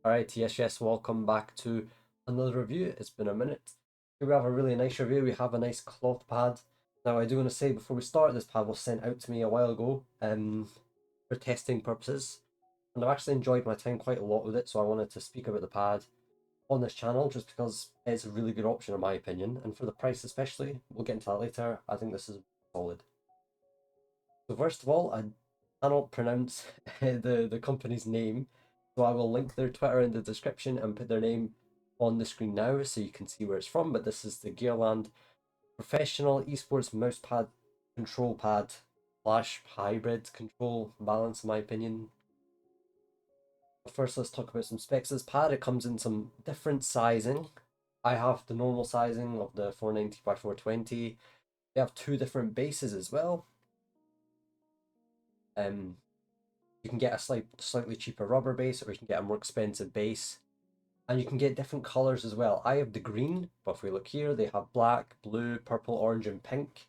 Alright, yes, welcome back to another review. It's been a minute. Here we have a really nice review. We have a nice cloth pad. Now, I do want to say before we start, this pad was sent out to me a while ago for testing purposes. And I've actually enjoyed my time quite a lot with it, so I wanted to speak about the pad on this channel just because it's a really good option in my opinion. And for the price especially, we'll get into that later, I think this is solid. So first of all, I cannot pronounce the company's name, so I will link their Twitter in the description and put their name on the screen now so you can see where it's from. But this is the Gearland Professional Esports Mousepad Control Pad slash hybrid control balance, in my opinion. First, let's talk about some specs. This pad, it comes in some different sizing. I have the normal sizing of the 490 by 420. They have two different bases as well. You can get a slightly cheaper rubber base, or you can get a more expensive base, and you can get different colors as well. I have the green, but if we look here, they have black, blue, purple, orange, and pink.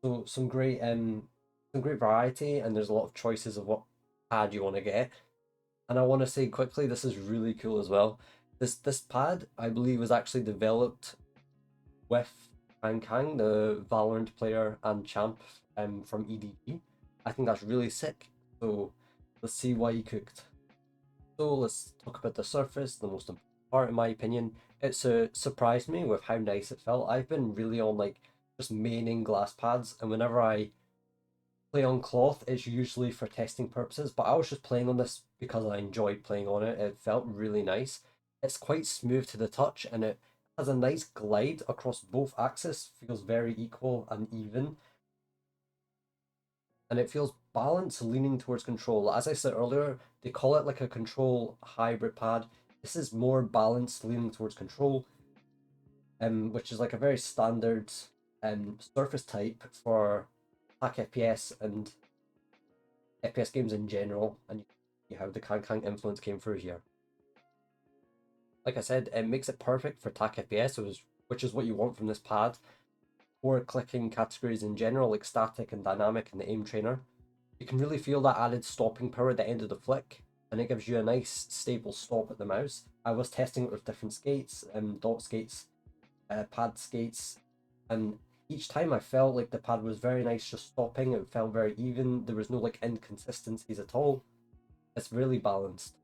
So some great variety, and there's a lot of choices of what pad you want to get. And I want to say quickly, this is really cool as well. This pad, I believe, was actually developed with Kang, the Valorant player and champ from EDG. I think that's really sick. So let's see what he cooked. So let's talk about the surface, the most important part in my opinion. It surprised me with how nice it felt. I've been really on like just maining glass pads, and whenever I play on cloth, it's usually for testing purposes, but I was just playing on this because I enjoyed playing on it. It felt really nice. It's quite smooth to the touch, and it has a nice glide across both axes, feels very equal and even. And it feels balanced, leaning towards control. As I said earlier, they call it like a control hybrid pad. This is more balanced, leaning towards control, which is like a very standard surface type for tac-fps and FPS games in general, and you have the Kang influence came through here. Like I said, it makes it perfect for tac-fps, which is what you want from this pad, or clicking categories in general, like static and dynamic and the aim trainer. You can really feel that added stopping power at the end of the flick, and it gives you a nice stable stop at the mouse. I was testing it with different skates, dot skates, pad skates, and each time I felt like the pad was very nice just stopping. It felt very even. There was no like inconsistencies at all. It's really balanced.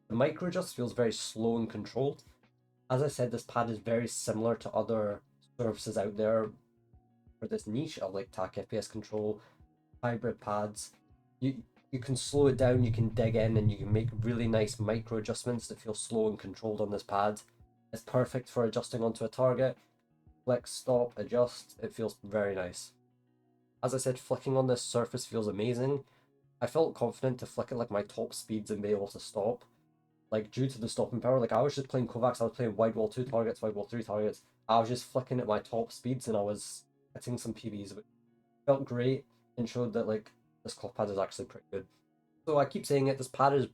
The micro adjust feels very slow and controlled. As I said, this pad is very similar to other surfaces out there for this niche of like tac-fps control, hybrid pads. You can slow it down, you can dig in, and you can make really nice micro adjustments that feel slow and controlled on this pad. It's perfect for adjusting onto a target. Flick, stop, adjust. It feels very nice. As I said, flicking on this surface feels amazing. I felt confident to flick at like my top speeds and be able to stop. Like due to the stopping power, like I was just playing Kovacs, I was playing wide wall 2 targets, wide wall 3 targets. I was just flicking at my top speeds and I was hitting some PBs, which felt great and showed that like this cloth pad is actually pretty good. So I keep saying it, this pad is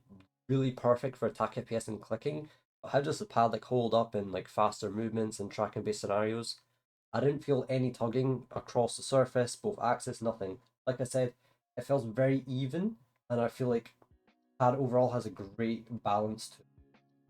really perfect for tac-fps and clicking. But how does the pad like hold up in like faster movements and tracking based scenarios? I didn't feel any tugging across the surface, both axes, nothing. Like I said, it feels very even, and I feel like pad overall has a great balance to it.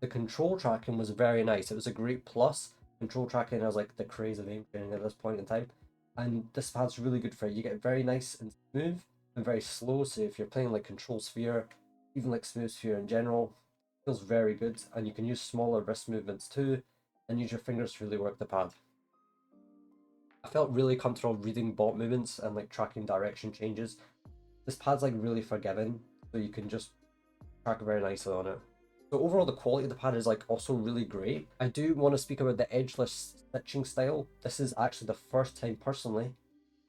The control tracking was very nice. It was a great plus. Control tracking is like the craze of aim training at this point in time. And this pad's really good for it. You get very nice and smooth and very slow. So if you're playing like control sphere, even like smooth sphere in general, it feels very good. And you can use smaller wrist movements too, and use your fingers to really work the pad. I felt really comfortable reading bot movements and like tracking direction changes. This pad's like really forgiving, so you can just track very nicely on it. So overall, the quality of the pad is like also really great. I do want to speak about the edgeless stitching style. This is actually the first time personally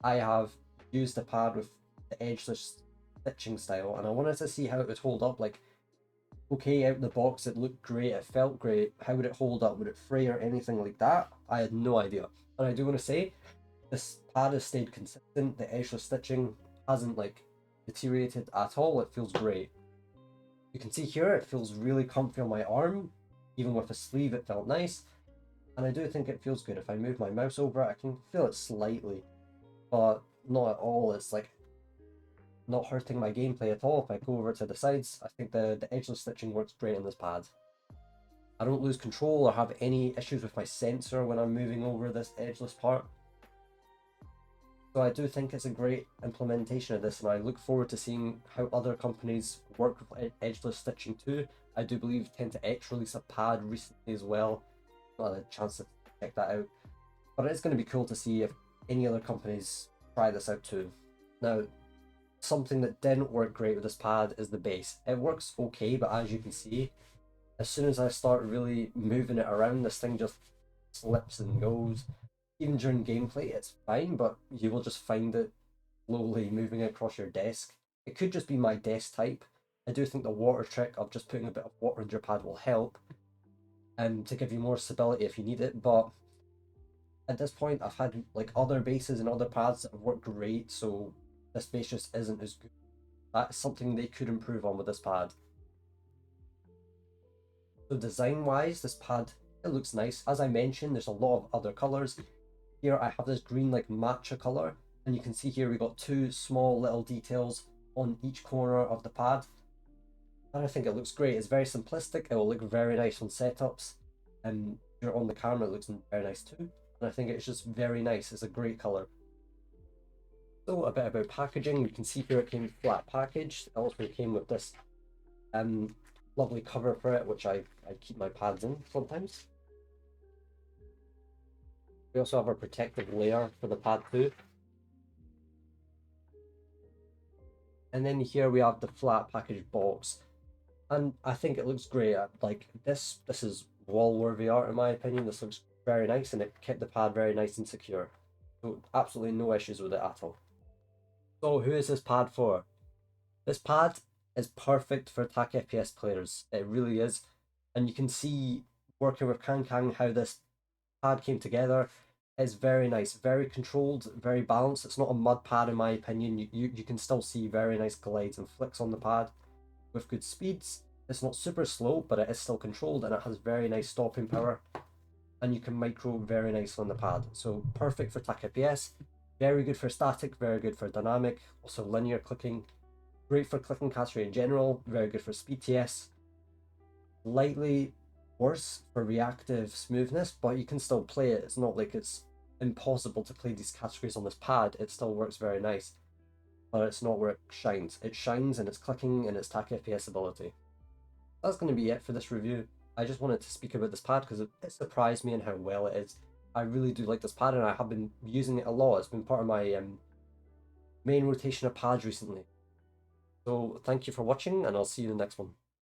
I have used a pad with the edgeless stitching style, and I wanted to see how it would hold up. Like, okay, out the box it looked great, it felt great. How would it hold up? Would it fray or anything like that? I had no idea. And I do want to say, this pad has stayed consistent. The edgeless stitching hasn't like deteriorated at all. It feels great. You can see here it feels really comfy on my arm. Even with a sleeve it felt nice. And I do think it feels good. If I move my mouse over it, I can feel it slightly, but not at all. It's like not hurting my gameplay at all. If I go over to the sides, I think the edgeless stitching works great on this pad. I don't lose control or have any issues with my sensor when I'm moving over this edgeless part. So I do think it's a great implementation of this, and I look forward to seeing how other companies work with edgeless stitching too. I do believe 10-X released a pad recently as well. Not had a chance to check that out. But it's going to be cool to see if any other companies try this out too. Now, something that didn't work great with this pad is the base. It works okay, but as you can see, as soon as I start really moving it around, this thing just slips and goes. Even during gameplay, it's fine, but you will just find it slowly moving across your desk. It could just be my desk type. I do think the water trick of just putting a bit of water in your pad will help, and to give you more stability if you need it, but at this point I've had like other bases and other pads that have worked great, so this base just isn't as good. That's something they could improve on with this pad. So design wise, this pad, it looks nice. As I mentioned, there's a lot of other colors. Here I have this green like matcha color, and you can see here we got two small little details on each corner of the pad. And I think it looks great. It's very simplistic. It will look very nice on setups, and if you're on the camera, it looks very nice too. And I think it's just very nice. It's a great color. So a bit about packaging. You can see here it came flat packaged. It also came with this lovely cover for it, which I keep my pads in sometimes. We also have a protective layer for the pad too. And then here we have the flat packaged box. And I think it looks great. Like this is wall-worthy art in my opinion. This looks very nice, and it kept the pad very nice and secure. So absolutely no issues with it at all. So who is this pad for? This pad is perfect for tac-fps players. It really is. And you can see working with Kang how this pad came together. It's very nice, very controlled, very balanced. It's not a mud pad in my opinion. You can still see very nice glides and flicks on the pad with good speeds. It's not super slow, but it is still controlled, and it has very nice stopping power. And you can micro very nice on the pad. So perfect for tac-fps, very good for static, very good for dynamic, also linear clicking, great for clicking category in general, very good for speed TS. Slightly worse for reactive smoothness, but you can still play it. It's not like it's impossible to play these categories on this pad. It still works very nice, but it's not where it shines. It shines in its clicking and its tac-fps ability. That's going to be it for this review. I just wanted to speak about this pad because it surprised me and how well it is. I really do like this pad, and I have been using it a lot. It's been part of my main rotation of pads recently. So thank you for watching, and I'll see you in the next one.